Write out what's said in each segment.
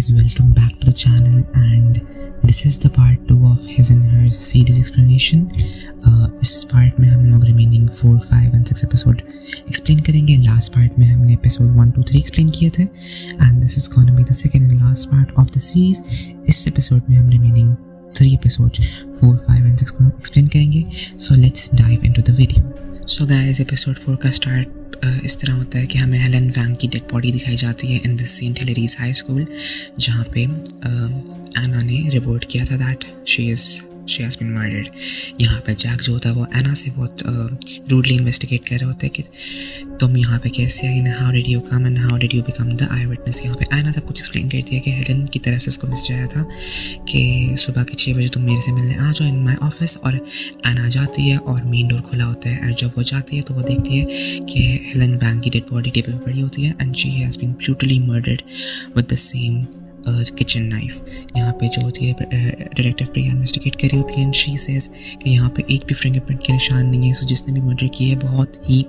guys, welcome back to the channel and this is the part 2 of his and her series explanation. इस part में हम लोग remaining 4, 5 and 6 episode explain करेंगे. Last part में हमने episode 1, 2, 3 explain किए थे and this is gonna be the second and last part of the series. इस एपिसोड में हम रिमेनिंग 3 एपिसोड 4, 5 and 6 को एक्सप्लेन करेंगे. So let's dive into the video. So guys, episode 4 का स्टार्ट इस तरह होता है कि हमें हेलन वैंग की डेड बॉडी दिखाई जाती है in the Saint Hillary's high school, जहाँ पे एना ने रिपोर्ट किया था that she has been murdered. यहाँ पे जैक जो होता है वो एना से बहुत रूडली इन्वेस्टिगेट कर रहे होते हैं कि तुम यहाँ पे कैसे आई, how did you come and how did you become the eye witness. यहाँ पे एना सब कुछ एक्सप्लेन करती है कि हेलन की तरफ से उसको मैसेज आया था कि सुबह के 6 बजे तुम मेरे से मिलने आ जाओ इन माई ऑफिस. और एना जाती है और मेन डोर खुला होता है और जब वो जाती है तो वो देखती है कि हेलन वैंग की डेड बॉडी टेबल पर पड़ी होती है and she has been brutally murdered with the same kitchen knife. यहाँ पे जो होती है डिटेक्टिव प्रिया इन्वेस्टिगेट कर रही होती है एंड शी सेज कि यहाँ पे एक भी फिंगरप्रिंट के निशान नहीं है. सो जिसने भी मर्डर किया है बहुत ही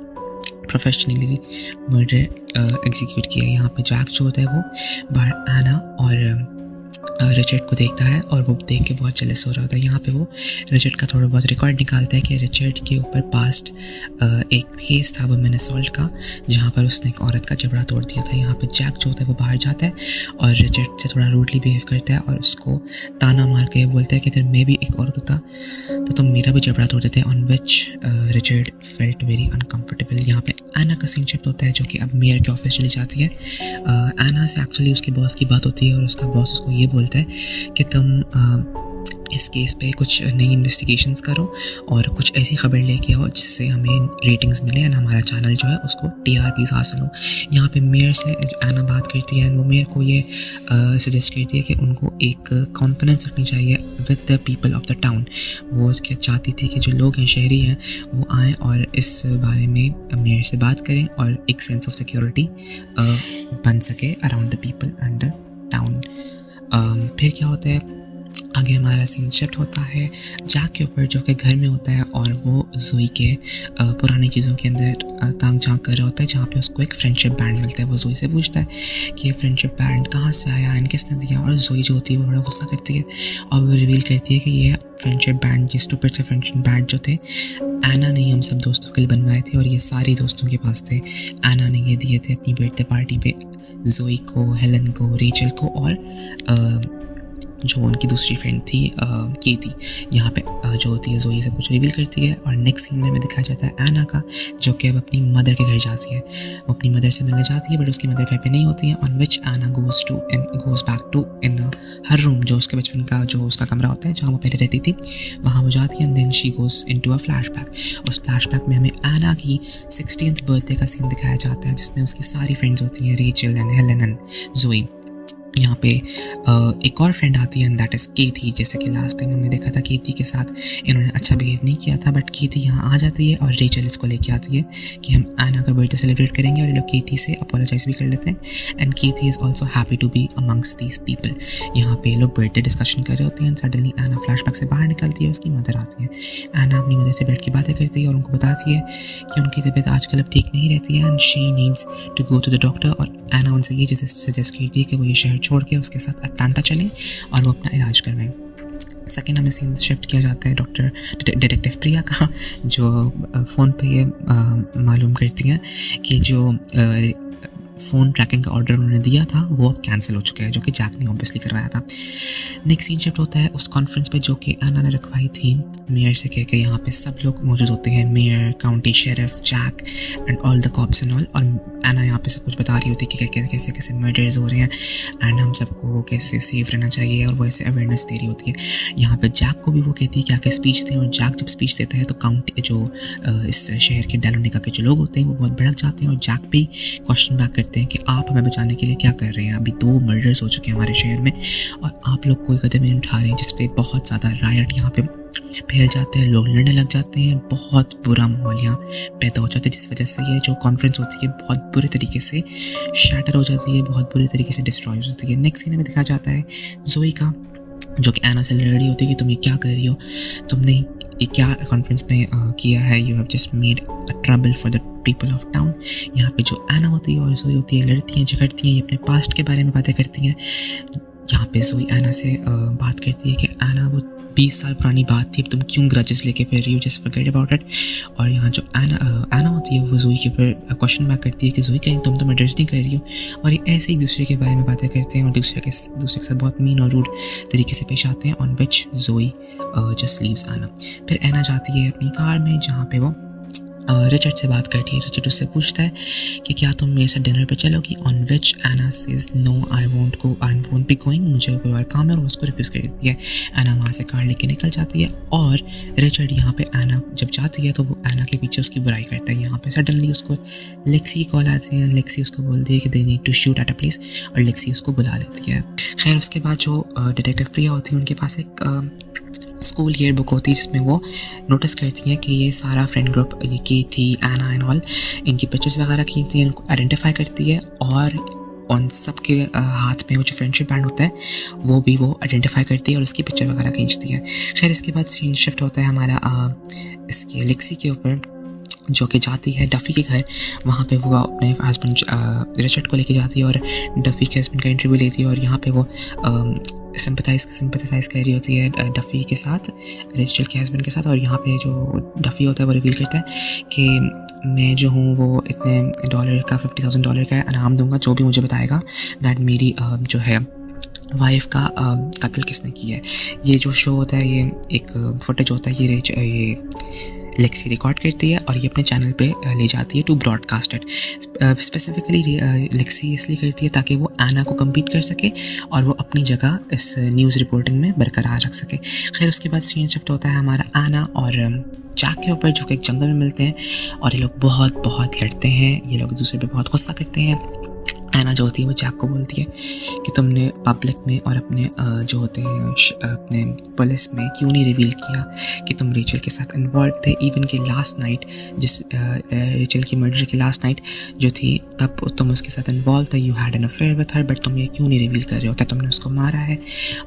प्रोफेशनली मर्डर एग्जीक्यूट किया है. यहाँ पे जैक जो होता है वो बाहर एना और रिचर्ड को देखता है और वो देख के बहुत जेलस हो रहा होता है. यहाँ पे वो रिचर्ड का थोड़ा बहुत रिकॉर्ड निकालता है कि रिचर्ड के ऊपर पास्ट एक केस था वुमेन असॉल्ट का, जहाँ पर उसने एक औरत का जबड़ा तोड़ दिया था. यहाँ पे जैक जो होता है वो बाहर जाता है और रिचर्ड से थोड़ा रूडली बिहेव करता है और उसको ताना मार के बोलता है कि अगर मैं भी एक औरत होता तो तुम मेरा भी जबड़ा तोड़ देते. On which Richard felt very uncomfortable. यहाँ पे एना का सीन शिफ्ट होता है जो कि अब मेयर के ऑफिस चली जाती है. एना से एक्चुअली उसके बॉस की बात होती है और उसका बॉस उसको ये बोलता है कि तुम इस केस पे कुछ नई इन्वेस्टिगेशंस करो और कुछ ऐसी खबर लेके आओ जिससे हमें रेटिंग्स मिले एंड हमारा चैनल जो है उसको TRPs हासिल हो. यहाँ पे मेयर से एना बात करती है एंड वो मेयर को ये सजेस्ट करती है कि उनको एक कॉन्फ्रेंस रखनी चाहिए with the people of the town. वो क्या चाहती थी कि जो लोग हैं, शहरी हैं, वो आएँ और इस बारे में मेयर से बात करें और एक सेंस ऑफ सिक्योरिटी बन सके around the people and the town. फिर क्या होता है, आगे हमारा सीन शिफ्ट होता है जैक के ऊपर जो कि घर में होता है और वो जोई के पुरानी चीज़ों के अंदर तांग झांक कर रहा होता है, जहाँ पे उसको एक फ्रेंडशिप बैंड मिलता है. वो जोई से पूछता है कि ये फ्रेंडशिप बैंड कहाँ से आया एंड किसने दिया, और जोई जो होती है वो बड़ा गुस्सा करती है और वो रिवील करती है कि ये फ्रेंडशिप बैंड, जिस स्टूपिड से फ्रेंडशिप बैंड जो थे एना ने हम सब दोस्तों के लिए बनवाए थे और ये सारे दोस्तों के पास थे. एना ने ये दिए थे अपनी बर्थडे पार्टी पे जोई को, हेलन को, रेचल को और जो उनकी दूसरी फ्रेंड थी केती. यहाँ पे जो होती है जोई सब कुछ रिवील करती है और नेक्स्ट सीन में हमें दिखाया जाता है एना का, जो कि अब अपनी मदर के घर जाती है. वो अपनी मदर से मिलने जाती है बट उसकी मदर घर पे नहीं होती है. On which Anna goes back to in her room, जो उसके बचपन का जो उसका कमरा होता है जहाँ वो पहले रहती थी, वहाँ वो जाती है and then she goes into a flashback. उस फ्लैशबैक में हमें एना की 60th बर्थडे का सीन दिखाया जाता है जिसमें उसकी सारी फ्रेंड्स होती हैं, रेचल एंड हेलन एंड जोई. यहाँ पे एक और फ्रेंड आती है एंड दैट इज़ केथी. जैसे कि लास्ट टाइम हमने देखा था केथी के साथ इन्होंने अच्छा बिहेव नहीं किया था, बट केथी यहाँ आ जाती है और रेचल इसको लेके आती है कि हम एना का बर्थडे सेलिब्रेट करेंगे और ये लोग केथी से अपोलोजाइज भी कर लेते हैं and Kathy is also happy to be amongst these people. यहाँ पे लोग बर्थडे डिस्कशन कर रहे होते हैं एंड सडनली एना फ्लैशबैक से बाहर निकलती है, उसकी मदर आती है. एना अपनी मदर से बैठ के बातें करती है और उनको बताती है कि उनकी तबीयत आजकल अब ठीक नहीं रहती है and she needs to go to the doctor. और एना उनसे ये सजेस्ट करती है कि वो ये शहर छोड़ के उसके साथ अटलांटा चलें और वो अपना इलाज करवाएं. सेकेंड हमें सीन शिफ्ट किया जाता है डॉक्टर डिटेक्टिव प्रिया का, जो फ़ोन पे ये मालूम करती हैं कि जो फ़ोन ट्रैकिंग का ऑर्डर उन्होंने दिया था वो अब कैंसिल हो चुका है, जो कि जैक ने ऑब्वियसली करवाया था. नेक्स्ट सीन शिफ्ट होता है उस कॉन्फ्रेंस पे जो कि एना ने रखवाई थी मेयर से कह के. यहाँ पे सब लोग मौजूद होते हैं, mayor, county sheriff, Jack and all the cops and all. और एना यहाँ पे सब कुछ बता रही होती है कि कैसे कैसे मर्डर्स हो रहे हैं एंड हम सबको कैसे सेफ रहना चाहिए और वो ऐसे अवेयरनेस दे रही होती है. यहाँ पे जैक को भी वो कहती है कि आके स्पीच दें और जैक जब स्पीच देता है तो काउंटी जो इस शहर के डेलोनिका के जो लोग होते हैं वो बहुत भड़क जाते हैं और जैक भी क्वेश्चन बैक करते हैं कि आप हमें बचाने के लिए क्या कर रहे हैं. अभी 2 मर्डर्स हो चुके हैं हमारे शहर में और आप लोग कोई कदम नहीं उठा रहे हैं, जिसपे बहुत ज़्यादा रायट यहाँ पे फैल जाते हैं, लोग लड़ने लग जाते हैं, बहुत बुरा माहौल यहाँ पैदा हो जाता है, जिस वजह से ये जो कॉन्फ्रेंस होती है बहुत बुरे तरीके से शैटर हो जाती है, बहुत बुरे तरीके से डिस्ट्रॉय हो जाती है. नेक्स्ट सीन में दिखाया जाता है जोई का, जो कि एना से लड़ रही होती है कि तुम ये क्या कर रही हो, तुमने ये क्या कॉन्फ्रेंस में किया है, you have just made a trouble for the people of town. यहाँ पे जो एना होती है और जोई होती है लड़ती हैं, झगड़ती हैं, ये अपने पास्ट के बारे में बातें करती हैं। यहाँ पे जोई एना से बात करती है कि एना वो 20 साल पुरानी बात थी, अब तुम क्यों ग्रजेस लेके फिर रही हो, जस्ट फॉरगेट अबाउट इट। और यहाँ जो एना होती है वो जोई के ऊपर क्वेश्चन बैक करती है कि जोई कहीं तुम तो मर्डर्स नहीं कर रही हो। और ये ऐसे ही दूसरे के बारे में बातें करते हैं और दूसरे के साथ बहुत मीन और रूड तरीके से पेश आते हैं। ऑन विच जोई जस्ट लीव्स एना। फिर एना जाती है अपनी कार में जहाँ पे वो रिचर्ड से बात करती है। रिचर्ड उससे पूछता है कि क्या तुम मेरे साथ डिनर पे चलोगी। On which Anna says no I won't be going, मुझे कोई और काम है, और उसको रिफ्यूज़ कर देती है। एना वहाँ से कार लेके निकल जाती है और रिचर्ड यहाँ पे एना जब जाती है तो वो एना के पीछे उसकी बुराई करता है। यहाँ पे सडनली उसको लेक्सी की कॉल आती है। लेक्सी उसको बोलती है कि they need to shoot at a place, और लेक्सी उसको बुला लेती है। खैर उसके बाद जो डिटेक्टिव प्रिया होती है उनके पास एक स्कूल ईयर बुक होती है जिसमें वो नोटिस करती हैं कि ये सारा फ्रेंड ग्रुप की थी, एना एंड ऑल, इनकी पिक्चर्स वगैरह की थी, इनको आइडेंटिफाई करती है और उन सब के हाथ में वो जो फ्रेंडशिप बैंड होता है वो भी वो आइडेंटिफाई करती है और उसकी पिक्चर वगैरह खींचती है। खैर इसके बाद सीन शिफ्ट होता है हमारा इसके लेक्सी के ऊपर, जो कि जाती है डफ़ी के घर। वहाँ पे वो अपने हस्बैंड रिचर्ड को लेके जाती है और डफ़ी के हस्बैंड का इंटरव्यू लेती है। और यहाँ पे वो सिंपथाइज कर रही होती है डफ़ी के साथ, रिचर्ड के हस्बैंड के साथ। और यहाँ पे जो डफ़ी होता है वो रिवील करता है कि मैं जो हूँ वो इतने $50,000 का इनाम दूंगा जो भी मुझे बताएगा दैट मेरी जो है वाइफ का कत्ल किसने किया है। ये जो शो होता है, ये एक फुटेज होता है, ये लेक्सी रिकॉर्ड करती है और ये अपने चैनल पे ले जाती है to broadcast it. Specifically Lexi इसलिए करती है ताकि वो एना को कम्पीट कर सके और वो अपनी जगह इस न्यूज़ रिपोर्टिंग में बरकरार रख सके। खैर उसके बाद सीन शिफ्ट होता है हमारा एना और जैक के ऊपर, जो कि एक जंगल में मिलते हैं और ये लोग बहुत लड़ते हैं। ये लोग एक दूसरे पे बहुत गुस्सा करते हैं। एना जो होती है वो जैक को बोलती है कि तुमने पब्लिक में और अपने जो होते हैं अपने पुलिस में क्यों नहीं रिवील किया कि तुम रेचल के साथ इन्वॉल्व थे। इवन कि लास्ट नाइट जिस रेचल की मर्डर की लास्ट नाइट जो थी तब तुम उसके साथ इन्वॉल्व थे, you had an affair with her, but तुम ये क्यों नहीं रिवील कर रहे हो, क्या तुमने उसको मारा है।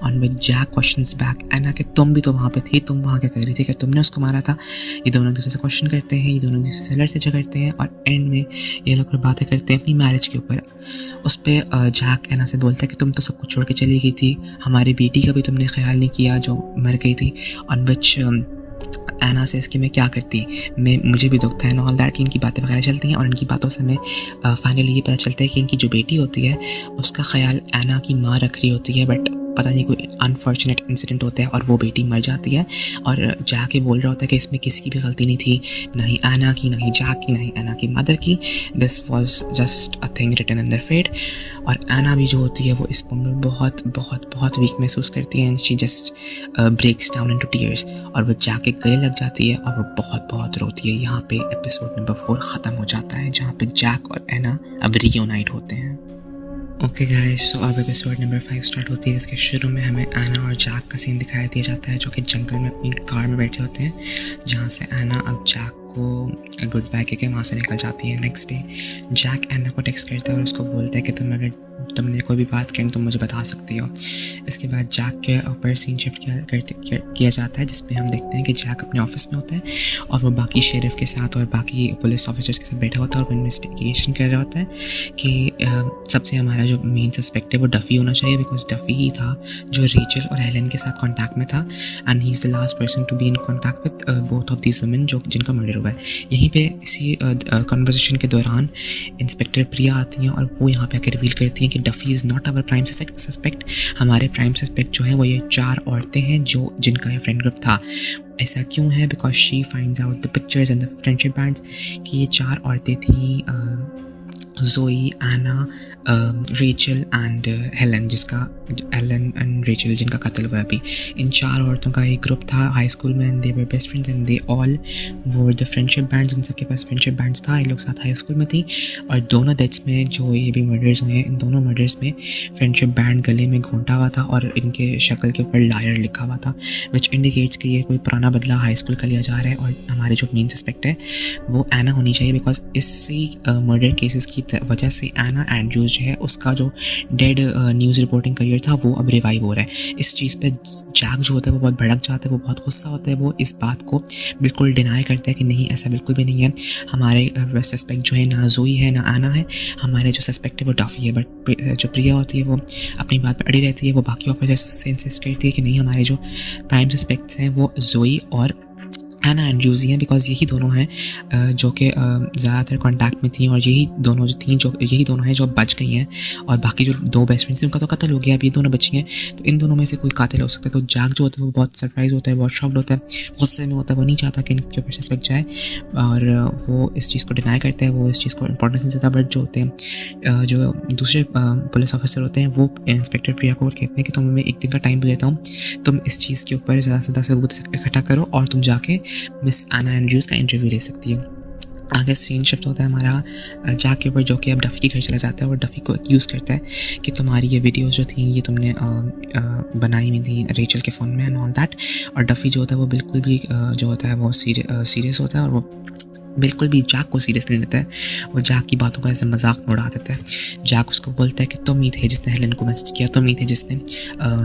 On which Jack questions back Anna कि तुम भी तो वहाँ पे थी, तुम वहाँ क्या कर रही थी, क्या तुमने उसको मारा था। ये दोनों एक दूसरे से क्वेश्चन करते हैं, ये दोनों एक दूसरे से लड़ते झगड़ते हैं और एंड में ये लोग बातें करते हैं अपनी मैरिज के ऊपर। उस पर जैक एना से बोलता है कि तुम तो सब कुछ छोड़ के चली गई थी, हमारी बेटी का भी तुमने ख्याल नहीं किया जो मर गई थी। ऑन विच एना से इसकी मैं क्या करती, मुझे भी दुख था एंड ऑल दैट। इनकी बातें वगैरह चलती हैं और इनकी बातों से हमें फाइनली ये पता चलता है कि इनकी जो बेटी होती है उसका ख्याल एना की माँ रख रही होती है, बट पता नहीं कोई अनफॉर्चुनेट इंसिडेंट होता है और वो बेटी मर जाती है। और जैक ये बोल रहा होता है कि इसमें किसी की भी गलती नहीं थी, ना ही एना की, ना ही जैक की, ना ही एना की मदर की। This was just a thing written in their fate. और एना भी जो होती है वो इस में बहुत वीक महसूस करती है and she just breaks down into tears और वो जैक के गले लग जाती है और वो बहुत रोती है। यहाँ पे एपिसोड नंबर 4 ख़त्म हो जाता है जहाँ पे जैक और एना अब रियूनाइट होते हैं। ओके गाइस, सो अब एपिसोड नंबर 5 स्टार्ट होती है। इसके शुरू में हमें एना और जैक का सीन दिखाई दिया जाता है जो कि जंगल में अपनी कार में बैठे होते हैं, जहाँ से एना अब जैक को गुड बाय कहके वहाँ से निकल जाती है। नेक्स्ट डे जैक एना को टेक्स्ट करता है और उसको बोलता है कि तुमने कोई भी बात करनी तुम मुझे बता सकती हो। इसके बाद जैक के ऊपर सीन शिफ्ट किया जाता है जिसमें हम देखते हैं कि जैक अपने ऑफिस में होता है और वो बाकी शेरिफ के साथ और बाकी पुलिस ऑफिसर्स के साथ बैठा होता है और वो इन्वेस्टिगेशन कर रहा होता है कि सबसे हमारा जो मेन सस्पेक्ट है वो डफ़ी होना चाहिए, बिकॉज डफ़ी ही था जो रेचल और हेलन के साथ कॉन्टैक्ट में था and he is the last person to be in contact with both of these women जिनका मर्डर हुआ है। यहीं पे इसी कन्वर्सेशन के दौरान इंस्पेक्टर प्रिया आती हैं और वो यहाँ पे आकर रिवील करती हैं कि Duffy is not our prime suspect. हमारे प्राइम सस्पेक्ट जो है वो ये 4 औरतें हैं जिनका ये फ्रेंड ग्रुप था। ऐसा क्यों है? Because she finds out the pictures and the friendship bands कि ये 4 औरतें थी, Joey, Anna, Rachel and Helen, Ellen and Rachel जिनका कत्ल हुआ अभी। इन 4 औरतों का एक ग्रुप था हाई स्कूल में and they were best friends and they all wore the friendship bands. इन सबके पास फ्रेंडशिप बैंड्स था, इन लोग साथ हाई स्कूल में थी। और दोनों डेथ्स में जो ये भी मर्डर्स हुए हैं, इन दोनों मर्डर्स में फ्रेंडशिप बैंड गले में घोंटा हुआ था और इनके शक्ल के ऊपर लायर लिखा हुआ था, विच इंडिकेट्स कि ये कोई पुराना बदला हाई स्कूल का लिया जा रहा है। और हमारे जो मेन सस्पेक्ट है वो एना होनी चाहिए, बिकॉज इसी मर्डर केसेस की वजह से एना एंड्रूज जो है उसका जो डेड न्यूज़ रिपोर्टिंग करियर था वो अब रिवाइव हो रहा है। इस चीज़ पे जैक जो होता है वो बहुत भड़क जाता है, वो बहुत गुस्सा होता है, वो इस बात को बिल्कुल डिनाई करता है कि नहीं ऐसा बिल्कुल भी नहीं है, हमारे सस्पेक्ट जो है ना जोई है ना आना है, हमारे जो सस्पेक्ट है वो डफी है। बट जो प्रिया होती है वो अपनी बात पर अड़ी रहती है, वो बाकी ऑफिसर्स से इंसिस्ट करती है कि नहीं हमारे जो प्राइम सस्पेक्ट्स हैं वो जोई और एना एंड्रूज ही हैं, बिकॉज यही दोनों हैं जो कि ज़्यादातर कांटेक्ट में थी और यही दोनों हैं जो बच गई हैं, और बाकी जो 2 बेस्ट फ्रेंड्स थे उनका तो कत्ल हो गया, अब ये दोनों बची हैं, तो इन दोनों में से कोई कातिल हो सकता है। तो जैक जो होता है वो बहुत सरप्राइज होता है, बहुत शॉक्ड होता है, गुस्से में होता है, वो नहीं चाहता कि इनके ऊपर सस्पेक्ट जाए और वो इस चीज़ को डिनाई करता है, वो इस चीज़ को इंपॉर्टेंस नहीं देता। बट जो होते हैं जो दूसरे पुलिस ऑफिसर होते हैं वो इंस्पेक्टर प्रिया को कहते हैं कि तुम हमें 1 दिन का टाइम देता हूँ, तुम इस चीज़ के ऊपर ज़्यादा से ज़्यादा सबूत इकट्ठा करो और तुम जाके मिस आना एंड्रूज का इंटरव्यू ले सकती हो। आगे सीन शिफ्ट होता है हमारा जैक के ऊपर, जो कि अब डफ़ी के घर चला जाता है और डफ़ी को एक्यूज़ करता है कि तुम्हारी ये वीडियोस जो थी ये तुमने बनाई हुई थी रेचल के फ़ोन में एंड ऑल दैट। और डफ़ी जो होता है वो बिल्कुल भी जो होता है वो सीरियस होता है और वो बिल्कुल भी जैक को सीरियस नहीं लेता है, वो जैक की बातों का ऐसे मजाक में उड़ा देता है। जैक उसको बोलता है कि तुम ही थे जिसने हेलन को मैसेज किया, तुम ही थे जिसने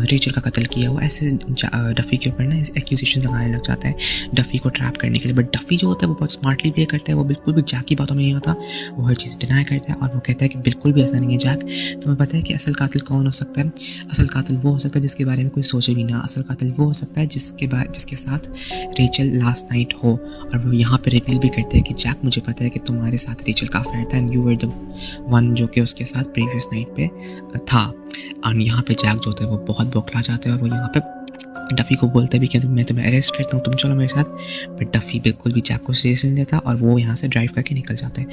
रेचल का कत्ल किया। वो ऐसे डफ़ी के ऊपर ना एक्यूजेशन लगाने लग जाता है डफ़ी को ट्रैप करने के लिए। बट डफ़ी जो होता है वो बहुत स्मार्टली प्ले करता है, वो बिल्कुल भी जैक की बातों में नहीं आता, वो हर चीज़ डिनाई करता है और वो कहता है कि बिल्कुल भी ऐसा नहीं है जैक, तुम्हें पता है कि असल कातिल कौन हो सकता है? असल कातिल वो हो सकता है जिसके बारे में कोई सोचे भी ना, असल कातिल वो हो सकता है जिसके साथ रेचल लास्ट नाइट हो। और वो यहाँ पर रिवील भी करते हैं कि जैक मुझे पता है कि तुम्हारे साथ रेचल का अफेयर था and you were the one जो कि उसके साथ प्रीवियस नाइट पे था। और यहाँ पे जैक जो होता है वो बहुत बौखला जाता है और वो यहाँ पे डफ़ी को बोलता है भी कि मैं तुम्हें अरेस्ट करता हूँ, तुम चलो मेरे साथ। बट डफ़ी बिल्कुल भी जैक को सीरियस नहीं लेता और वो यहाँ से ड्राइव करके निकल जाता है।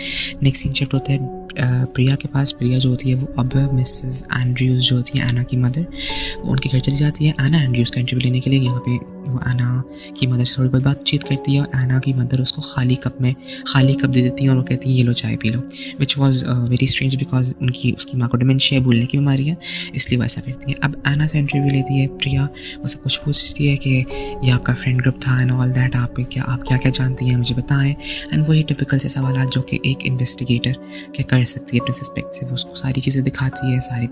नेक्स्ट सीन शिफ्ट होता है प्रिया के पास। प्रिया जो होती है वो अब मिसेस एंड्रूज जो होती है एना की मदर, वो उनके घर चली जाती है एना एंड्रूज का इंटरव्यू लेने के लिए। यहाँ पे वो एना की मदर से थोड़ी बहुत बातचीत करती है और एना की मदर उसको खाली कप दे देती है और वो कहती है ये लो चाय P low, which was very strange because उसकी माँ को डिमेंशिया भूलने की बीमारी है, इसलिए वो ऐसा करती है। अब एना से इंटरव्यू लेती है प्रिया, वो सब कुछ पूछती है कि ये आपका फ्रेंड ग्रुप था एंड ऑल दैट, आप क्या जानती हैं मुझे बताएं। एंड वही टिपिकल से सवाल जो कि एक इन्वेस्टिगेटर क्या कर सकती है अपने सस्पेक्ट से, वो उसको सारी चीज़ें दिखाती है, सारी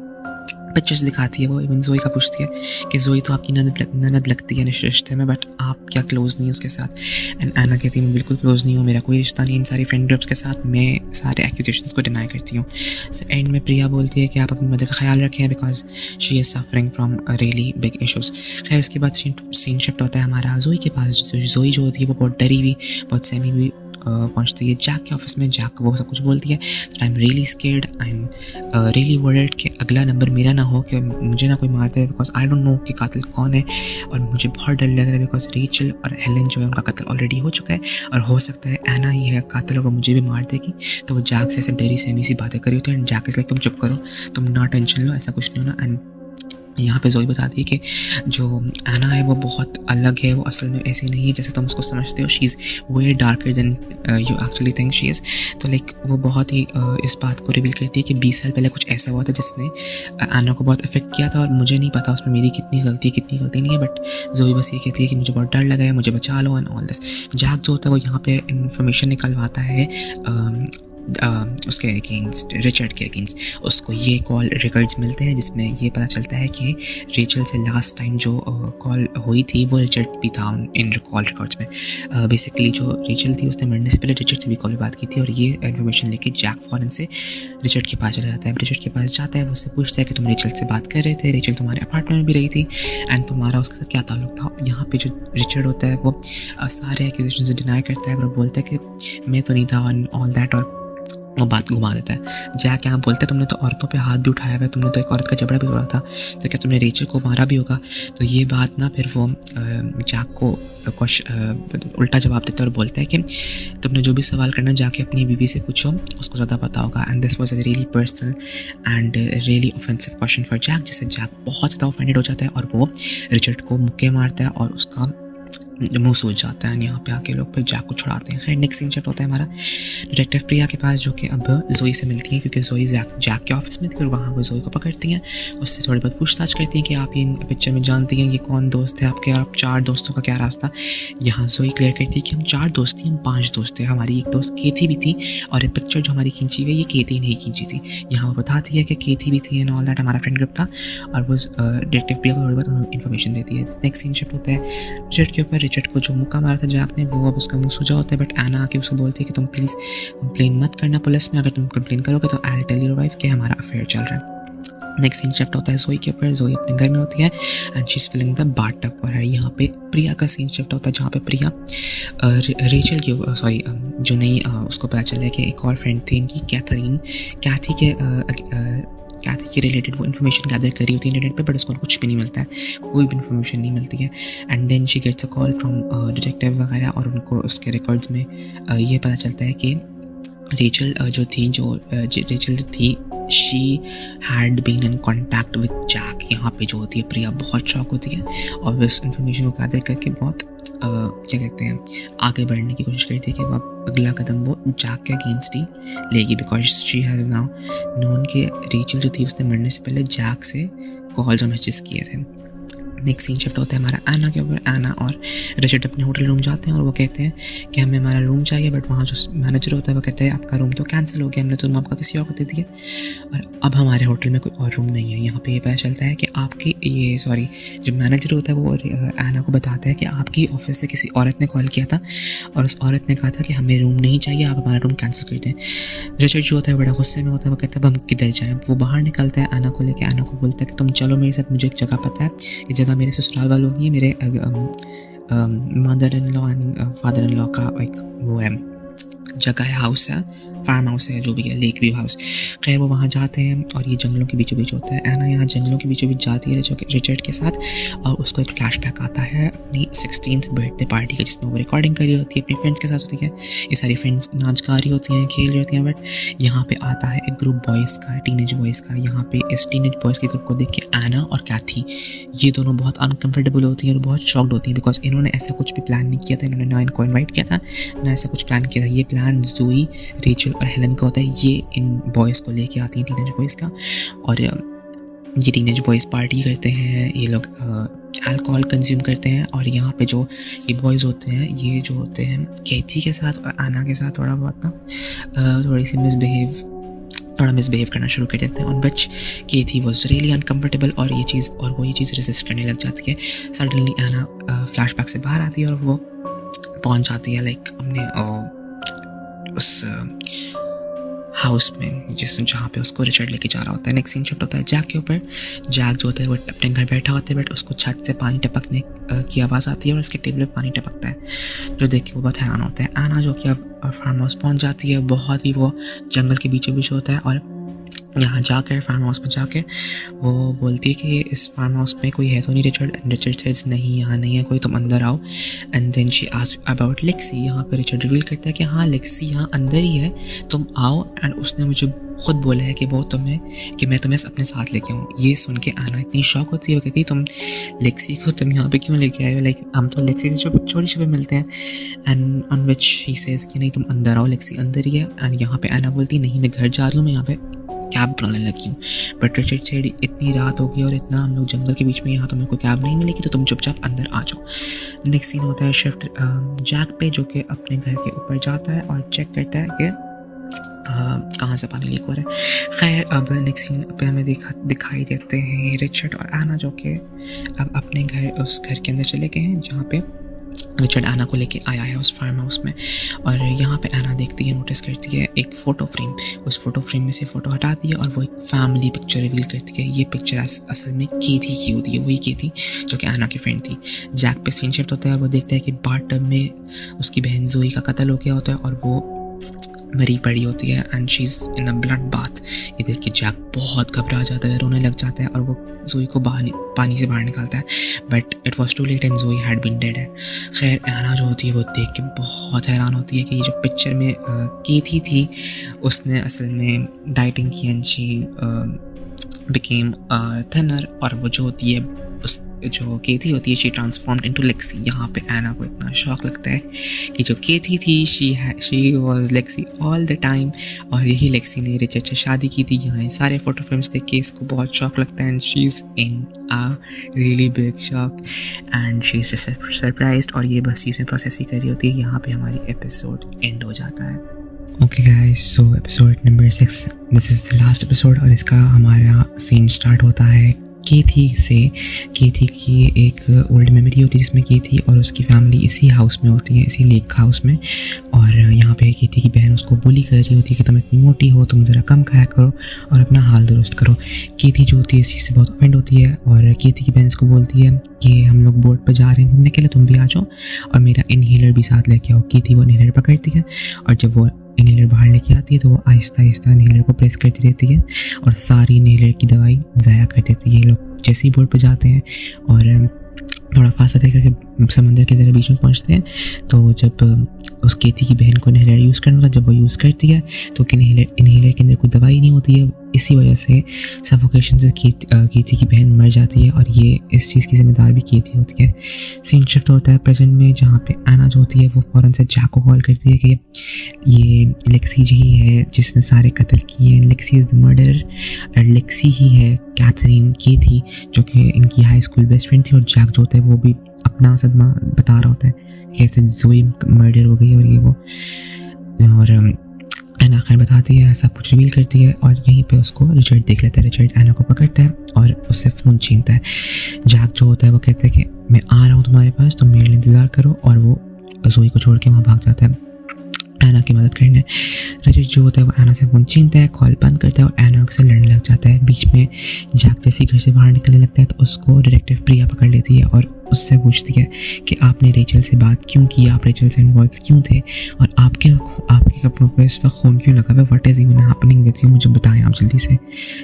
पिक्चर्स दिखाती है। वो इवन जोई का पूछती है कि जोई तो आपकी ननद लगती है रिश्ते में, बट आप क्या क्लोज नहीं है उसके साथ? एंड एना कहती है मैं बिल्कुल क्लोज नहीं हूँ, मेरा कोई रिश्ता नहीं इन सारी फ्रेंड ग्रुप्स के साथ, मैं सारे एक्यूजेशंस को डिनाई करती हूँ। सो एंड में प्रिया बोलती है कि आप अपनी मदर का ख्याल रखें because she is suffering from really big issues. खैर उसके बाद सीन शिफ्ट होता है हमारा जोई के पास। जोई जो होती है वो बहुत डरी हुई, बहुत सहमी हुई पहुंचती है जैक के ऑफिस में। जैक को वो सब कुछ बोलती है I am really scared, I am really worried कि अगला नंबर मेरा ना हो, कि मुझे ना कोई मार दे, बिकॉज आई डोंट नो कि कातिल कौन है और मुझे बहुत डर लग रहा है बिकॉज रेचल और हेलन जो है उनका कत्ल ऑलरेडी हो चुका है और हो सकता है एना ही है कातिल और वो मुझे भी मार देगी। तो वो जैक से ऐसे डरी सहमी सी बातें करी होती है एंड जैक इज़ लाइक तुम चुप करो, तुम ना टेंशन लो, ऐसा कुछ नहीं होना। एंड यहाँ पे जोई बताती है कि जो एना है वो बहुत अलग है, वो असल में ऐसी नहीं है जैसे तुम उसको समझते हो, she is way darker then you actually think she is. तो लाइक वो बहुत ही इस बात को रिवील करती है कि 20 साल पहले कुछ ऐसा हुआ था जिसने एना को बहुत अफेक्ट किया था और मुझे नहीं पता उसमें मेरी कितनी गलती नहीं है, बट जोई बस ये कहती है कि मुझे बहुत डर लगा है, मुझे बचा लो एंड ऑल दिस। जैक जो होता है वो यहाँ पे इन्फॉर्मेशन निकलवाता है उसके अगेंस्ट, रिचर्ड के अगेंस्ट। उसको ये कॉल रिकॉर्ड्स मिलते हैं जिसमें ये पता चलता है कि रेचल से लास्ट टाइम जो कॉल हुई थी वो रिचर्ड भी था इन कॉल रिकॉर्ड्स में। बेसिकली जो रेचल थी उसने मरने से पहले रिचर्ड से भी कॉल बात की थी और ये इन्फॉर्मेशन लेके जैक फौरन से रिचर्ड के पास चला जाता है। रिचर्ड के पास जाता है, वो उससे पूछता है कि तुम रेचल से बात कर रहे थे, रेचल तुम्हारे अपार्टमेंट में भी रही थी एंड तुम्हारा उसके साथ क्या ताल्लुक था। यहाँ पे जो रिचर्ड होता है वो सारे एक्यूजेशन से डिनाई करता है और बोलता है कि मैं तो नहीं था ऑल दैट, और वो बात घुमा देता है। जैक यहाँ बोलता है तुमने तो औरतों पे हाथ भी उठाया हुआ है, तुमने तो एक औरत का जबड़ा भी तोड़ा था, तो क्या तुमने रेचल को मारा भी होगा? तो ये बात ना फिर वो जैक को उल्टा जवाब देता है और बोलता है कि तुमने जो भी सवाल करना जाके अपनी बीवी से पूछो, उसको ज़्यादा पता होगा। And this was a really personal and really offensive question for Jack, जिससे जैक बहुत ज़्यादा ऑफेंडेड हो जाता है और वो रिचर्ड को मुक्के मारता है और उसका मुंह सूझ जाता है। यहाँ पे आके लोग फिर जैक को छुड़ाते हैं। खैर नेक्स्ट सीन शिफ्ट होता है हमारा डिटेक्टिव प्रिया के पास, जो कि अब जोई से मिलती है, क्योंकि जोई जैक के ऑफिस में थी और वहाँ वो जोई को पकड़ती हैं, उससे थोड़ी बहुत पूछताछ करती हैं कि आप ये पिक्चर में जानती हैं ये कौन दोस्त है आपके, और आप 4 दोस्तों का क्या रास्ता। यहाँ जोई क्लियर करती है कि हम 4 दोस्त थी, हम 5 दोस्त थे, हमारी एक दोस्त केथी भी थी, और एक पिक्चर जो हमारी खींची हुई है ये केथी नहीं खींची थी। यहाँ वो बताती है कि केथी भी थी एंड ऑल दैट, हमारा फ्रेंड ग्रुप था, और वो डिटेक्टिव प्रिया को थोड़ी बहुत इन्फॉर्मेशन देती है। नेक्स्ट सीन शिफ्ट होता है रिचर्ड के ऊपर। रिचर्ड को जो मुक्का मारा था जैक ने, वो अब उसका मुंह सूजा होता है, बट एना आके उसको बोलती है कि तुम प्लीज़ कंप्लेन मत करना पुलिस में, अगर तुम कंप्लेन करोगे तो I will tell your wife कि हमारा अफेयर चल रहा है। नेक्स्ट सीन शिफ्ट होता है जोई के ऊपर। जोई अपने घर में होती है and she is filling the bathtub, और यहाँ पे प्रिया का सीन शिफ्ट होता है, जहाँ पे प्रिया रेचल की जो नई उसको पता चला है कि एक और फ्रेंड थी इनकी कैथी के रिलेटेड वो इन्फॉर्मेशन गैदर करी होती है इंटरनेट पे, बट उसको कुछ भी नहीं मिलता है, कोई भी इन्फॉर्मेशन नहीं मिलती है। And then she gets a call from detective वगैरह, और उनको उसके रिकॉर्ड्स में ये पता चलता है कि रेचल जो थी she had been in contact with Jack. यहाँ पे जो होती है प्रिया बहुत शॉक होती है, और इस इन्फॉर्मेशन को गैदर करके बहुत क्या कहते हैं आगे बढ़ने की कोशिश करती है कि वो अगला कदम वो जैक के अगेंस्ट ही लेगी, because she has now known कि रेचल जो थी उसने मरने से पहले जैक से कॉल्स और मैसेज किए थे। नेक्स्ट सीन शिफ्ट होता है हमारा एना के ऊपर। एना और रिचर्ड अपने होटल रूम जाते हैं और वो कहते हैं कि हमें हमारा रूम चाहिए, बट वहाँ जो मैनेजर होता है वो कहता है आपका रूम तो कैंसिल हो गया, हमने तो रूम आपका किसी और को दे दिया और अब हमारे होटल में कोई और रूम नहीं है। यहाँ पे ये पता चलता है कि आपकी जो मैनेजर होता है वो एना को बताता है कि आपकी ऑफिस से किसी औरत ने कॉल किया था और उस औरत ने कहा था कि हमें रूम नहीं चाहिए, आप हमारा रूम कैंसिल कर दें। रिचर्ड जो होता है बड़ा गुस्से में होता है, वो कहता है अब हम किधर जाएँ। वो बाहर निकलता है एना को लेकर, एना को बोलता है कि तुम चलो मेरे साथ, मुझे एक जगह पता है, ये जगह मेरे ससुराल वालों की है, मेरे mother in law and father in law का एक वो है जगह है, हाउस है, फार्म हाउस है, जो भी है, लेक व्यू हाउस। खैर वो वहाँ जाते हैं और ये जंगलों के बीचों बीच होता है। एना यहाँ जंगलों के बीचों बीच जाती है रिचर्ड के साथ और उसको एक फ्लैशबैक आता है अपनी 16th बर्थडे पार्टी का, जिसमें वो रिकॉर्डिंग कर रही होती है, अपनी फ्रेंड्स के साथ होती है। ये सारी फ्रेंड्स नाच गा रही होती हैं, खेल रही होती हैं, बट यहाँ पे आता है एक ग्रुप बॉयज़ का, टीनेज बॉयज़ का। यहाँ पे इस टीनेज बॉयज़ के ग्रुप को देख के एना और कैथी ये दोनों बहुत अनकम्फर्टेबल होती हैं और बहुत शॉक्ड होती हैं, बिकॉज इन्होंने ऐसा कुछ भी प्लान नहीं किया था, इन्होंने ना इनको इन्वाइट किया था ना ऐसा कुछ प्लान किया था। ये प्लान जोई, रेचल और हेलन का होता है। ये इन बॉयज़ को लेके आती हैं, टीनेज बॉयज़ का, और ये टीनेज बॉयज़ पार्टी करते हैं, ये लोग अल्कोहल कंज्यूम करते हैं। और यहाँ पे जो ये बॉयज़ होते हैं, ये जो होते हैं कैथी के साथ और आना के साथ थोड़ा बहुत ना थोड़ी सी मिसबिहेव करना शुरू कर देते हैं, और बच कैथी वॉज रियली अनकम्फर्टेबल और ये चीज़ रेजिस्ट करने लग जाती है। सडनली आना फ्लैशबैक से बाहर आती है और वो पहुँच जाती है लाइक अपने उस हाउस में जहाँ पे उसको रिचर्ड लेके जा रहा होता है। नेक्स्ट सीन शिफ्ट होता है जैक के ऊपर। जैक जो होता है वो अपने घर बैठा होता है, बट उसको छत से पानी टपकने की आवाज़ आती है और उसके टेबल पे पानी टपकता है, जो देख के वो बहुत हैरान होता है। आना जो कि अब फार्म हाउस पहुँच जाती है, बहुत ही वो जंगल के बीचों बीच होता है, और यहाँ जाकर फार्म हाउस में जाकर वो बोलती है कि इस फार्म हाउस में कोई है तो नहीं। रिचर्ड सेज नहीं, यहाँ नहीं है कोई, तुम अंदर आओ। And then she asks about Lexi. यहाँ पे रिचर्ड रिवील करता है कि हाँ लेक्सी यहाँ अंदर ही है, तुम आओ। एंड उसने मुझे खुद बोला है कि मैं तुम्हें अपने साथ लेके आऊँ। ये सुन के आना इतनी शॉक होती है, वो कहती तुम लेक्सी को तुम यहाँ पे क्यों लेके आए हो, लाइक हम तो लेक्सी से छोटी छोटे मिलते हैं। And on which he says कि नहीं तुम अंदर आओ, लेक्सी अंदर ही है। एंड यहाँ पे आना बोलती नहीं मैं घर जा रही हूँ, मैं यहाँ पे कैब बुलाने लगी हूँ। बट रिचर्ड सेड इतनी रात हो गई और इतना हम लोग जंगल के बीच में, यहाँ तुम्हें कोई कैब नहीं मिलेगी, तो तुम चुपचाप अंदर आ जाओ। नेक्स्ट सीन होता है शिफ्ट जैक पे, जो कि अपने घर के ऊपर जाता है और चेक करता है कि कहाँ से पानी लीक हो रहा है। खैर अब नेक्स्ट सीन पे हमें दिखाई देते हैं रिचर्ड और आना, जो कि अब अपने उस घर के अंदर चले गए हैं जहाँ पे रिचर्ड आना को लेके आया है उस फार्म हाउस में। और यहाँ पे आना देखती है, नोटिस करती है एक फ़ोटो फ्रेम, उस फोटो फ्रेम में से फ़ोटो हटाती है और वो एक फैमिली पिक्चर रिवील करती है। ये पिक्चर असल में कैथी की होती है, वही कैथी जो कि आना की फ्रेंड थी। जैक पे सीन शिफ्ट होता है, वो देखता है कि बाथटब में उसकी बहन जोई का कत्ल हो गया होता है और वो मरी पड़ी होती है and she is in a blood bath. ये देख के जैक बहुत घबरा जाता है, रोने लग जाता है और वो जोई को पानी से बाहर निकालता है, but it was too late and Joey had been dead. खैर आना जो होती है वो देख के बहुत हैरान होती है कि ये जो पिक्चर में कैथी थी उसने असल में डाइटिंग की एंड शी बिकेम थिनर, और वो जो होती है जो केथी होती है शी ट्रांसफॉर्म्ड इनटू लेक्सी। यहाँ पे एना को इतना शौक लगता है कि जो केथी थी she was Lexi all the time, और यही लेक्सी ने रिचर्ड से शादी की थी। यहाँ सारे फोटो फिल्म्स देख के इसको बहुत शौक लगता है and she is in a really big shock and she is surprised, और ये बस चीज़ें प्रोसेस ही कर रही होती है। यहाँ पे हमारी एपिसोड एंड हो जाता है। Okay guys, so episode number 6, this is the last episode, और इसका हमारा सीन स्टार्ट होता है केथी से। केथी की एक ओल्ड मेमोरी होती है जिसमें केथी और उसकी फैमिली इसी हाउस में होती है, इसी लेक हाउस में, और यहाँ पे केथी की बहन उसको बुली कर रही होती है कि तुम इतनी मोटी हो, तुम ज़रा कम खाया करो और अपना हाल दुरुस्त करो। केथी जो होती है इस चीज़ से बहुत ऑफेंड होती है, और केथी की बहन इसको बोलती है कि हम लोग बोट पर जा रहे हैं घूमने के लिए, तुम भी आ जाओ और मेरा इनहेलर भी साथ लेके आओ। केथी वो इनहेलर पकड़ती है, और जब वो इनहेलर बाहर लेके आती है तो वो आहिस्ता आहिस्ता इनहेलर को प्रेस करती रहती है और सारी इनहेलर की दवाई ज़ाया कर देती है। ये लोग जैसे ही बोट पे जाते हैं और थोड़ा फासला तय करके समंदर के ज़रा बीच में पहुंचते हैं, तो जब उस केथी की बहन को इनहेलर यूज़ करना होता है, जब वो यूज़ करती है तो इनहेलर के अंदर कोई दवाई नहीं होती है। इसी वजह से सफोकेशन से केथी की बहन मर जाती है, और ये इस चीज़ की जिम्मेदार भी केथी होती है। सीन शिफ्ट होता है प्रेजेंट में, जहाँ पे एना जो होती है वो फ़ौरन से जैक को कॉल करती है कि ये लेक्सी जी ही है जिसने सारे कत्ल किए हैं, लेक्सी इज़ द मर्डरर, और लेक्सी ही है कैथरीन केथी जो कि इनकी हाई स्कूल बेस्ट फ्रेंड थी। और जैक जो होता है वो भी अपना सदमा बता रहा होता है कि कैसे ज़ोई मर्डर हो गई और ये वो, और एना खैर बताती है, सब कुछ रिवील करती है, और यहीं पे उसको रिचर्ड देख लेता है। रिचर्ड एना को पकड़ता है और उससे फ़ोन छीनता है। जैक जो होता है वो कहता है कि मैं आ रहा हूँ तुम्हारे पास, तुम मेरे लिए इंतज़ार करो, और वो ज़ोई को छोड़ के वहाँ भाग जाता है एना की मदद करने। रिचर्ड जो होता है वो एना से फ़ोन छीनता है, कॉल बंद करता है और एना से लड़ने लग जाता है। बीच में जैक जैसे घर से बाहर निकलने लगता है तो उसको डिटेक्टिव प्रिया पकड़ लेती है और उससे पूछती है कि आपने रेचल से बात क्यों की, आप रेचल से इन्वॉल्व क्यों थे, और आपके कपड़ों पर इस वक्त खून क्यों लगा हुआ है, what is even happening with you, मुझे बताएं आप जल्दी से।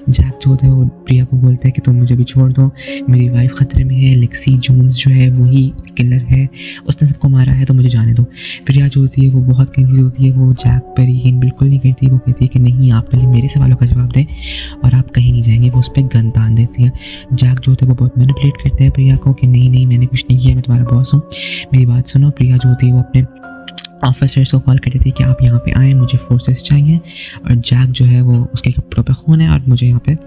जैक जो होता है वो प्रिया को बोलता है कि तुम मुझे भी छोड़ दो, मेरी वाइफ ख़तरे में है, लेक्सी जोन्स जो है वही किलर है, उसने सबको मारा है, तो मुझे जाने दो। प्रिया जो होती है वो बहुत कंफ्यूज होती है, वो जैक पर यकीन बिल्कुल नहीं करती। वो कहती है कि नहीं, आप पहले मेरे सवालों का जवाब दें और आप कहीं नहीं जाएंगे। वो उस पर गन तान देती है। जैक जो होता है वो बहुत मैनिपुलेट करता है प्रिया को कि नहीं, मैंने कुछ नहीं किया, मैं तुम्हारा बॉस हूँ, मेरी बात सुनो। प्रिया जो होती है वो अपने ऑफिसर्स को कॉल कर देती है कि आप यहाँ पे आएँ, मुझे फोर्सेस चाहिए, और जैक जो है वो उसके कपड़ों पे खून है और मुझे यहाँ पे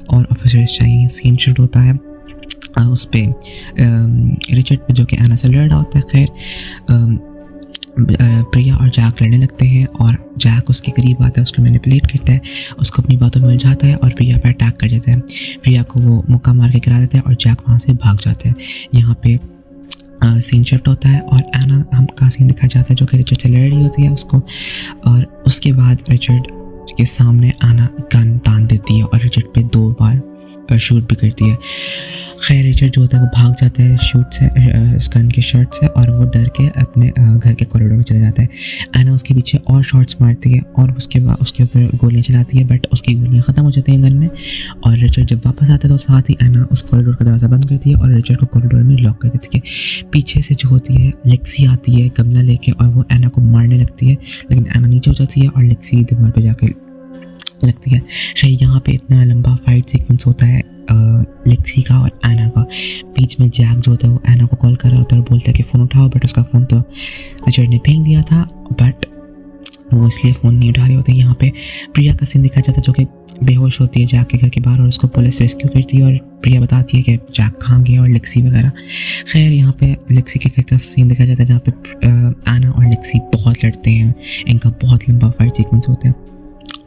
और ऑफिसर्स चाहिए। सीन शूट होता है उस पर रिचर्ड पे जो कि एना से लड़ रहा होता है। खैर प्रिया और जैक लड़ने लगते हैं और जैक उसके करीब आता है, उसको मैनिपुलेट करता है, उसको अपनी बातों में उलझाता है और प्रिया पर अटैक कर देता है। प्रिया को वो मुक्का मार के गिरा देता है और जैक वहाँ से भाग जाता है। यहाँ पे सीन शिफ्ट होता है और एना हम का सीन दिखाया जाता है जो कि रिचर्ड से लड़ रही होती है उसको, और उसके बाद रिचर्ड के सामने एना गन तान देती है और रिचर्ड पे 2 बार शूट भी करती है। खैर रिचर्ड जो होता है वो भाग जाता है शूट से, इस गन के शॉट से, और वो डर के अपने घर के कॉरिडोर में चला जाता है। एना उसके पीछे और शॉट्स मारती है और उसके बाद उसके ऊपर गोलियां चलाती है, बट उसकी गोलियां ख़त्म हो जाती हैं गन में। और रिचर्ड जब वापस आता है तो साथ ही एना उस कॉरिडोर का दरवाज़ा बंद करती है और रिचर्ड को कॉरिडोर में लॉक कर देती है। पीछे से जो होती है लेक्सी आती है गमला लेके और वो एना को मारने लगती है, लेकिन एना नीचे हो जाती है और लेक्सी दीवार पर जाकर लगती है। खैर यहाँ पे इतना लंबा फाइट सीक्वेंस होता है लेक्सी का और एना का। बीच में जैक जो होता है वो एना को कॉल कर रहा होता है और बोलता है कि फ़ोन उठाओ, बट उसका फ़ोन तो रिचर्ड ने फेंक दिया था, बट वो इसलिए फ़ोन नहीं उठा रहे होते। यहाँ पे प्रिया का सीन दिखाया जाता है जो कि बेहोश होती है जैक के घर के बाहर और उसको पुलिस रेस्क्यू करती है और प्रिया बताती है कि जैक कहाँ गया और लेक्सी वगैरह। खैर यहाँ पे लेक्सी के घर का सीन दिखाया जाता है जहाँ पे एना और लेक्सी बहुत लड़ते हैं, इनका बहुत लंबा फाइट सीक्वेंस होता है।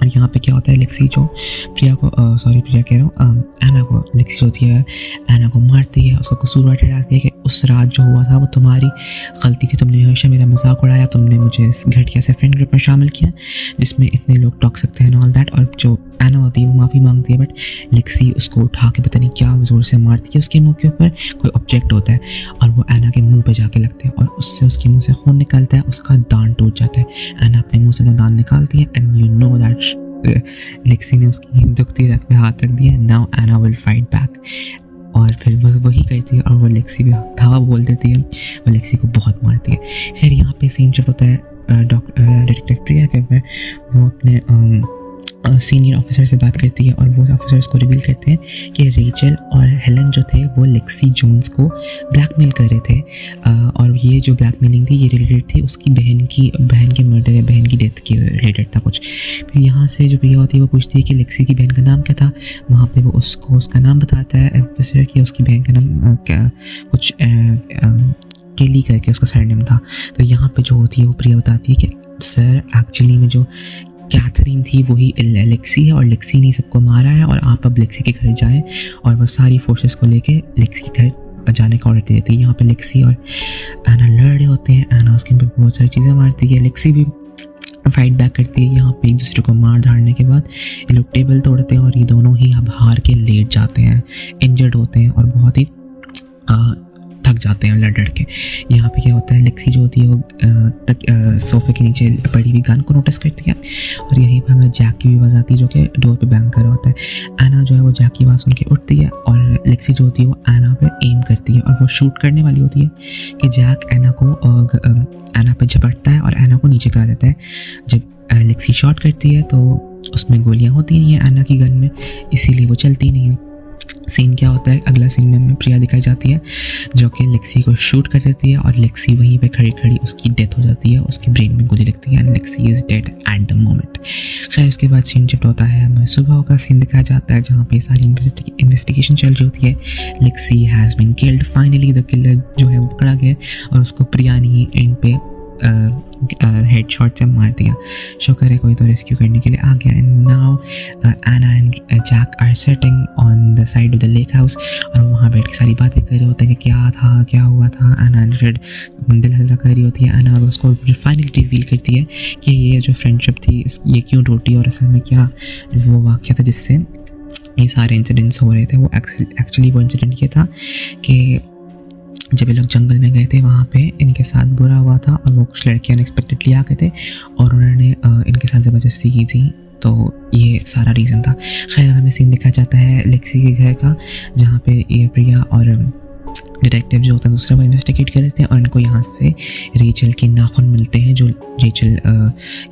और यहाँ पे क्या होता है, लेक्सी जो प्रिया कह रहा हूँ एना को, लेक्सी जो होती है एना को मारती है, उसको कसूरवार ठहराती है कि उस रात जो हुआ था वो तुम्हारी गलती थी, तुमने हमेशा मेरा मजाक उड़ाया, तुमने मुझे इस घटिया से फ्रेंड ग्रुप में शामिल किया जिसमें इतने लोग टॉक्सिक थे एंड ऑल दैट। और जो एना होती है वो माफ़ी मांगती है, बट लेक्सी उसको उठा के पता नहीं क्या ज़ोर से मारती है, उसके मुँह के ऊपर कोई ऑब्जेक्ट होता है और वो एना के मुँह पे जाके लगता है और उससे उसके मुँह से खून निकलता है, उसका दांत टूट जाता है। एना अपने मुँह से अपना दांत निकालती है and you know that Lexi ने उसकी दुखती रख पे हाथ रख दिया। Now Anna will fight back, और फिर वह वही करती है और वो लेक्सी भी धावा बोल देती है, वो लेक्सी को बहुत मारती है। खैर यहाँ पे सीन जब होता है डिटेक्टिव प्रिया के में वो अपने सीनियर ऑफिसर से बात करती है और वो ऑफिसर उसको रिवील करते हैं कि रेचल और हेलन जो थे वो लेक्सी जोन्स को ब्लैकमेल कर रहे थे, और ये जो ब्लैकमेलिंग थी ये रिलेटेड थी उसकी बहन के मर्डर या बहन की डेथ के रिलेटेड था कुछ। फिर यहाँ से जो प्रिया होती है वो पूछती है कि लेक्सी की बहन का नाम क्या था। वहाँ पे वो उसको उसका नाम बताता है ऑफिसर कि उसकी बहन का नाम क्या कुछ केली करके उसका सरनेम था। तो यहाँ पे जो होती है वो प्रिया बताती है कि सर एक्चुअली में जो कैथरीन थी वही लेक्सी है और लेक्सी ने सबको मारा है, और आप अब लेक्सी के घर जाएं और वो सारी फोर्सेस को लेके लेक्सी के घर जाने का ऑर्डर दे देती है। यहाँ पे लेक्सी और एना लड़ रहे होते हैं, एना उसके ऊपर बहुत सारी चीज़ें मारती है, लेक्सी भी फाइट बैक करती है। यहाँ पे एक दूसरे को मार धाड़ने के बाद ये लोग टेबल तोड़ते हैं और ये दोनों ही अब हार के लेट जाते हैं, इंजर्ड होते हैं और बहुत ही थक जाते हैं लड़ के। यहाँ पे क्या होता है, लेक्सी जो होती है वो सोफे के नीचे पड़ी हुई गन को नोटिस करती है और यहीं पर हमें जैक की भी आवाज़ आती है जो कि डोर पे बैंग कर रहा होता है। एना जो है वो जैक की आवाज़ सुन के उठती है और लेक्सी जो होती है वो एना पे एम करती है और वो शूट करने वाली होती है कि जैक एना पे झपटता है और एना को नीचे करा देता है। जब लेक्सी शॉट करती है तो उसमें गोलियाँ होती नहीं है एना की गन में, इसीलिए वो चलती नहीं है। सीन क्या होता है, अगला सीन में प्रिया दिखाई जाती है जो कि लेक्सी को शूट कर देती है और लेक्सी वहीं पे खड़ी खड़ी उसकी डेथ हो जाती है, उसके ब्रेन में गोली लगती है and Lexi is dead at the moment. खैर उसके बाद सीन शिफ्ट होता है, हमें सुबह का सीन दिखाया जाता है जहाँ पे सारी इन्वेस्टिगेशन चल रही होती है। Lexi has been killed, finally the killer जो है वो पकड़ा गया और उसको प्रिया ने एंड पे हेड शॉट से मार दिया। शुक्र है कोई तो रेस्क्यू करने के लिए आ गया। And now Anna and Jack are sitting on the side of the lake house और वहाँ बैठ के सारी बातें कर रहे होते हैं कि क्या हुआ था। एना रेड दिल हल्का कर रही होती है एना और उसको फाइनली रिवील करती है कि ये जो फ्रेंडशिप थी ये क्यों टूटी और असल में क्या वो वाक़या था जिससे ये सारे इंसिडेंट्स हो रहे थे। वो एक्चुअली वो इंसिडेंट ये था कि जब ये लोग जंगल में गए थे वहाँ पे इनके साथ बुरा हुआ था और वो कुछ लड़कियाँ अनएक्सपेक्टेडली आ गए थे और उन्होंने इनके साथ ज़बरदस्ती की थी, तो ये सारा रीज़न था। खैर हमें सीन दिखाया जाता है लेक्सी के घर का जहाँ पे ये प्रिया और डिटेक्टिव जो होता है दूसरा वो इन्वेस्टिगेट कर रहे थे और इनको यहाँ से रेचल के नाखून मिलते हैं जो रेचल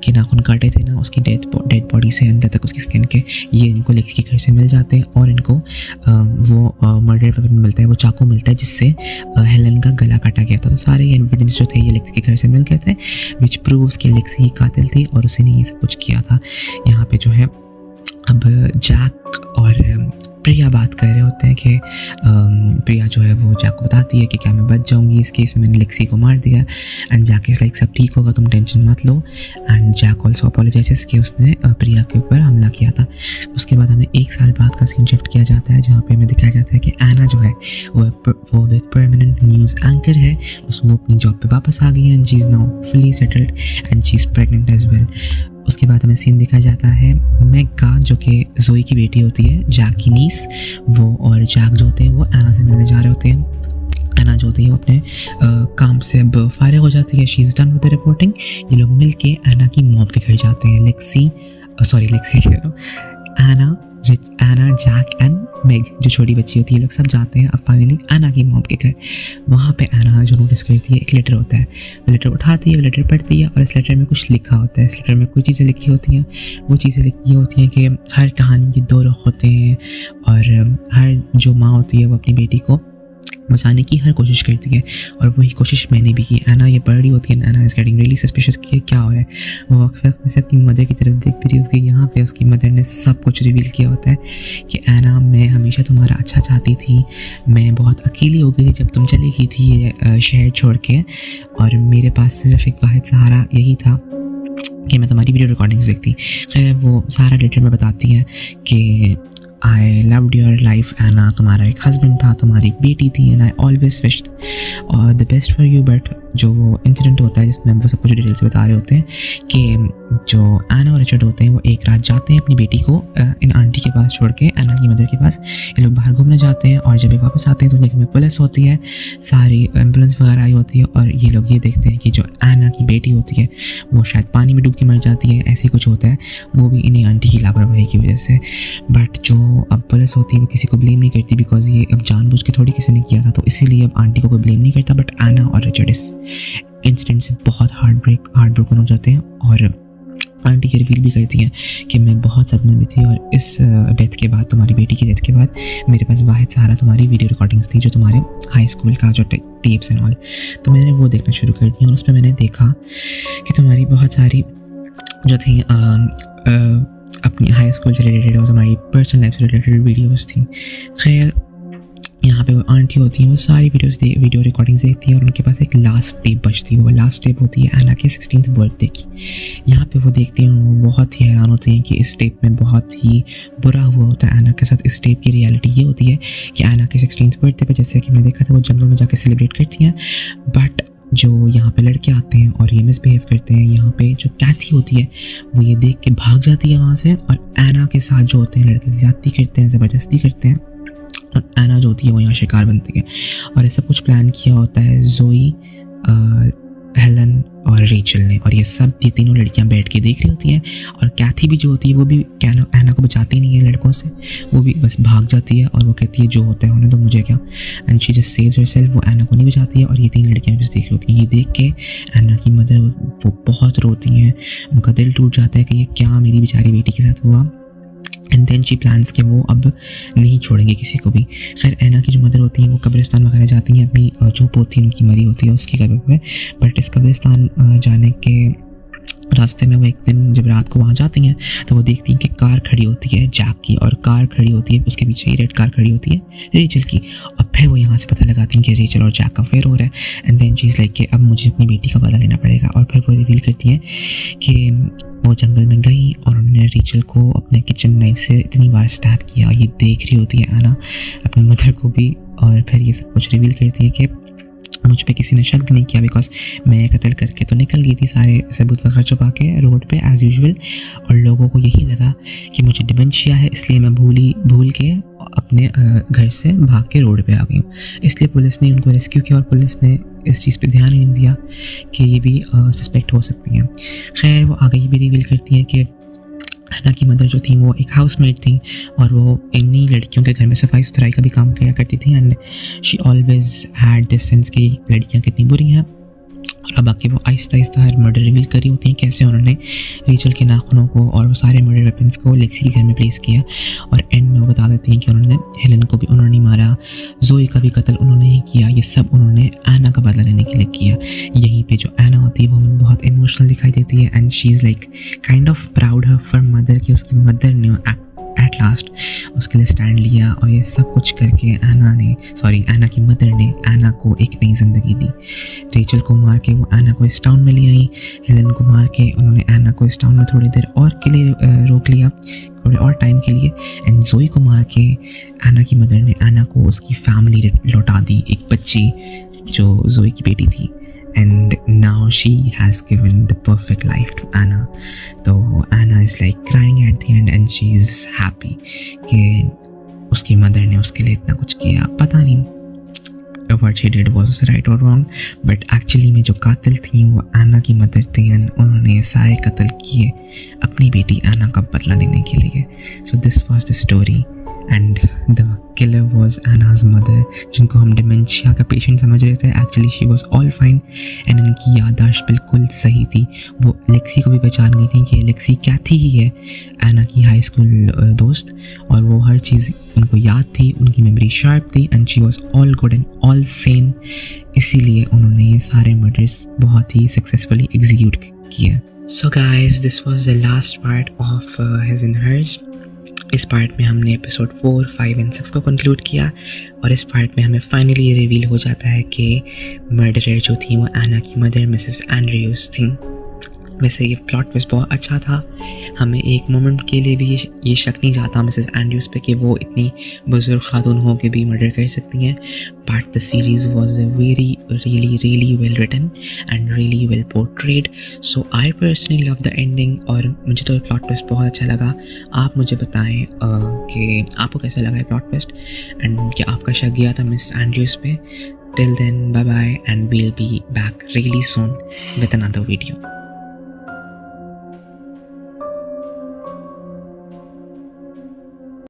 के नाखून काटे थे ना उसकी डेड बॉडी से अंदर तक उसकी स्किन के, ये इनको लेक्सी के घर से मिल जाते हैं और इनको वो मर्डर वेपन मिलता है, वो चाकू मिलता है जिससे हेलन का गला काटा गया था। तो सारे एविडेंस जो थे ये लेक्सी के घर से मिल गए थे विच प्रूव्स कि लेक्सी ही कातिल थी और उसी ने ये सब कुछ किया था। यहाँ पे जो है अब जैक और प्रिया बात कर रहे होते हैं कि प्रिया जो है वो जैक को बताती है कि क्या मैं बच जाऊंगी इस केस में, मैंने लेक्सी को मार दिया। एंड जैक इज़ लाइक सब ठीक होगा तुम टेंशन मत लो। एंड जैक ऑल्सो अपोलोजाइजेस कि उसने प्रिया के ऊपर हमला किया था। उसके बाद हमें 1 साल बाद का सीन शिफ्ट किया जाता है जहाँ पे हमें दिखाया जाता है कि एना जो है वो एक परमानेंट न्यूज़ एंकर है, उसको अपनी जॉब पे वापस आ गई है and she is now fully settled and she is pregnant as well. उसके बाद हमें सीन दिखाया जाता है मैग का जो कि जोई की बेटी होती है, जैक की नीस, वो और जैक जो होते हैं वो एना से मिलने जा रहे होते हैं। एना जो होती है वो अपने काम से अब फारिग हो जाती है, she is done with the reporting. ये लोग मिल के एना की मॉम के घर जाते हैं। लेक्सी कह रहा हूँ, एना जैक एंड मेग जो छोटी बच्ची होती है लोग सब जाते हैं अब फाइनली एना की मॉम के घर। वहाँ पे एना जो नोटिस करती है एक लेटर होता है, वो लेटर उठाती है, वो लेटर पढ़ती है और इस लेटर में कुछ लिखा होता है। इस लेटर में कुछ चीज़ें लिखी होती हैं, वो चीज़ें लिखी होती हैं कि हर कहानी के 2 रुख होते हैं और हर जो माँ होती है वो अपनी बेटी को बचाने की हर कोशिश करती है और वही कोशिश मैंने भी की। एना ये पढ़ रही होती है, एना इज़ गेटिंग रियली सस्पिशियस कि क्या हो रहा है। वो वक्त में से अपनी मदर की तरफ देख भी रही होती है। यहाँ पे उसकी मदर ने सब कुछ रिवील किया होता है कि एना मैं हमेशा तुम्हारा अच्छा चाहती थी, मैं बहुत अकेली हो गई थी जब तुम चली गई थी ये शहर छोड़ के और मेरे पास सिर्फ एक वाहिद सहारा यही था कि मैं तुम्हारी वीडियो रिकॉर्डिंग्स देखती। खैर वो सारा डिटेल में बताती हैं कि आई लव्ड योर लाइफ एना, तुम्हारा एक हस्बैंड था, तुम्हारी एक बेटी थी एंड आई ऑलवेज विश्ड और the best for you. But जो इंसिडेंट होता है जिसमें हम वो सब कुछ डिटेल से बता रहे होते हैं कि जो एना और रिचर्ड होते हैं वो एक रात जाते हैं अपनी बेटी को इन आंटी के पास छोड़ के, एना की मदर के पास। ये लोग बाहर घूमने जाते हैं और जब ये वापस आते हैं तो उनके में पुलिस होती है, सारी एम्बुलेंस वगैरह आई होती है और ये लोग ये देखते हैं कि जो एना की बेटी होती है वो शायद पानी में डूब के मर जाती है, ऐसी कुछ होता है, वो भी इन्हीं आंटी की लापरवाही की वजह से। बट जो अब पुलिस होती है वो किसी को ब्लेम नहीं करती बिकॉज ये अब जानबूझ के थोड़ी किसी ने किया था, तो इसीलिए अब आंटी को कोई ब्लेम नहीं करता। बट एना और रिचर्ड इस इंसिडेंट से बहुत हार्ट ब्रोकन हो जाते हैं और आंटी ये रिवील भी करती हैं कि मैं बहुत सदमे में थी और इस डेथ के बाद, तुम्हारी बेटी की डेथ के बाद, मेरे पास वाहिद सहारा तुम्हारी वीडियो रिकॉर्डिंग्स थी, जो तुम्हारे हाई स्कूल का जो टेप्स एंड ऑल। तो मैंने वो देखना शुरू कर दिया और उसमें मैंने देखा कि तुम्हारी बहुत सारी जो थी अपनी हाई स्कूल से रिलेटेड और तुम्हारी पर्सनल लाइफ से रिलेटेड वीडियोज़ थी। खैर यहाँ पे वो आंटी होती हैं, वो सारी वीडियो रिकॉर्डिंग्स देखती हैं और उनके पास एक लास्ट टेप बचती है। वो लास्ट टेप होती है एना के 16th बर्थडे की। यहाँ पे वो देखती हैं, वो बहुत ही हैरान होती हैं कि इस टेप में बहुत ही बुरा हुआ होता है एना के साथ। इस टेप की रियलिटी ये होती है कि एना के 16th बर्थडे पे, जैसे कि मैंने देखा था, वो जंगल में जाकर सेलिब्रेट करती हैं, बट जो यहाँ पे लड़के आते हैं और ये मिसबिहेव करते हैं, यहाँ पे जो कैथी होती है वो ये देख के भाग जाती है वहाँ से, और एना के साथ जो होते हैं लड़के ज़्यादती करते हैं, ज़बरदस्ती करते हैं, और एना जो होती है वो यहाँ शिकार बनती है। और ये सब कुछ प्लान किया होता है ज़ोई, हेलन और रेचल ने, और ये तीनों लड़कियाँ बैठ के देख रही होती हैं। और कैथी भी जो होती है वो भी एना को बचाती नहीं है लड़कों से, वो भी बस भाग जाती है और वो कहती है जो होता है होने दो, मुझे क्या। And she just saves herself, वो एना को नहीं बचाती है। और ये तीन लड़कियाँ बस देख रही होती हैं। ये देख के एना की मदर वो बहुत रोती हैं, उनका दिल टूट जाता है कि ये क्या मेरी बेचारी बेटी के साथ हुआ। एंड देन शी प्लान्स कि वो अब नहीं छोड़ेंगे किसी को भी। खैर एना की जो मदर होती हैं वो कब्रिस्तान वगैरह जाती हैं, अपनी जो पोती उनकी मरी होती है उसकी कब्र पे। बट इस कब्रिस्तान जाने के रास्ते में वो एक दिन जब रात को वहाँ जाती हैं तो वो देखती हैं कि कार खड़ी होती है जैक की, और कार खड़ी होती है उसके पीछे ही रेड कार खड़ी होती है रेचल की। और फिर वो यहाँ से पता लगाती हैं कि रेचल और जैक का अफेयर हो रहा है। And then she is like कि अब मुझे अपनी बेटी का बदला लेना पड़ेगा। और फिर वो रिवील करती हैं कि वो जंगल में गई और उन्होंने रेचल को अपने किचन नाइफ से इतनी बार स्टैप किया। ये देख रही होती है आना अपनी मदर को भी, और फिर ये सब कुछ रिवील करती है कि मुझ पे किसी ने शक भी नहीं किया, बिकॉज मैं कत्ल करके तो निकल गई थी सारे सबूत वगैरह छुपा के रोड पे एज़ यूजुअल। और लोगों को यही लगा कि मुझे डिमेंशिया है, इसलिए मैं भूल के अपने घर से भाग के रोड पे आ गई हूँ। इसलिए पुलिस ने उनको रेस्क्यू किया और पुलिस ने इस चीज़ पे ध्यान नहीं दिया कि ये भी सस्पेक्ट हो सकती हैं। खैर वो आगे ये भी रिवील करती हैं कि एना की मदर जो थी वो एक हाउसमेट थी और वो इन्हीं लड़कियों के घर में सफाई सुथराई का भी काम किया करती थी। And she always had this sense कि लड़कियां कितनी बुरी हैं। और अब आके वो आहिस्ता आहिस्ता हर मर्डर रिवील कर रही होती हैं, कैसे उन्होंने रेचल के नाखूनों को और वो सारे मर्डर वेपन्स को लेक्सी के घर में प्लेस किया। और एंड में वो बता देती हैं कि उन्होंने हेलन को भी उन्होंने मारा, ज़ोई का भी कत्ल उन्होंने ही किया। ये सब उन्होंने एना का बदला लेने के लिए किया। यहीं पे जो एना होती है वो हमें बहुत इमोशनल दिखाई देती है and she is like kind of proud her for mother कि उसकी मदर ने एट लास्ट उसके लिए स्टैंड लिया। और ये सब कुछ करके एना की मदर ने एना को एक नई ज़िंदगी दी। रेचल को मार के वो एना को इस टाउन में ले आई, हेलन को मार के उन्होंने एना को इस टाउन में थोड़ी देर और के लिए रोक लिया, थोड़े और टाइम के लिए। एंड ज़ोई को मार के एना की मदर ने एना को उसकी फैमिली लौटा दी, एक बच्ची जो ज़ोई की बेटी थी। And now she has given the perfect life to Anna. So Anna is like crying at the end and she's happy कि उसकी मदर ने उसके लिए इतना कुछ किया। पता नहीं what she did was right or wrong, but actually में जो कातिल थी वो एना की मदर थी and उन्होंने सारे कत्ल किए अपनी बेटी एना का बदला लेने के लिए। So this was the story and the killer was Anna's mother, जिनको हम डिमेंशिया का पेशेंट समझ रहे थे। Actually she was all fine and इनकी याददाश्त बिल्कुल सही थी। वो लेक्सी को भी पहचान गई थी कि लेक्सी कैथी ही है एना की हाई स्कूल दोस्त, और वो हर चीज़ उनको याद थी, उनकी मेमोरी शार्प थी and she was all good and all Sen. इसीलिए उन्होंने ये सारे मर्डर्स बहुत ही सक्सेसफुली एग्जीक्यूट किए। So guys this was the last part of his and hers. इस पार्ट में हमने एपिसोड 4, 5 एंड 6 को कंक्लूड किया और इस पार्ट में हमें फाइनली ये रिवील हो जाता है कि मर्डरर जो थी वो एना की मदर मिसेस एंड्रयूज थी। वैसे ये प्लॉट ट्विस्ट बहुत अच्छा था, हमें एक मोमेंट के लिए भी ये शक नहीं जाता मिसेस एंड्रयूज पे कि वो इतनी बुजुर्ग खातून हो के भी मर्डर कर सकती हैं। But the series was really well written and really well portrayed. So I personally love the ending और मुझे तो प्लॉट ट्विस्ट बहुत अच्छा लगा। आप मुझे बताएं कि आपको कैसा लगा है प्लॉट ट्विस्ट एंड क्या आपका शक गया था मिस एंड्रयूज पे। Till then, bye bye and we'll be back really soon with another video.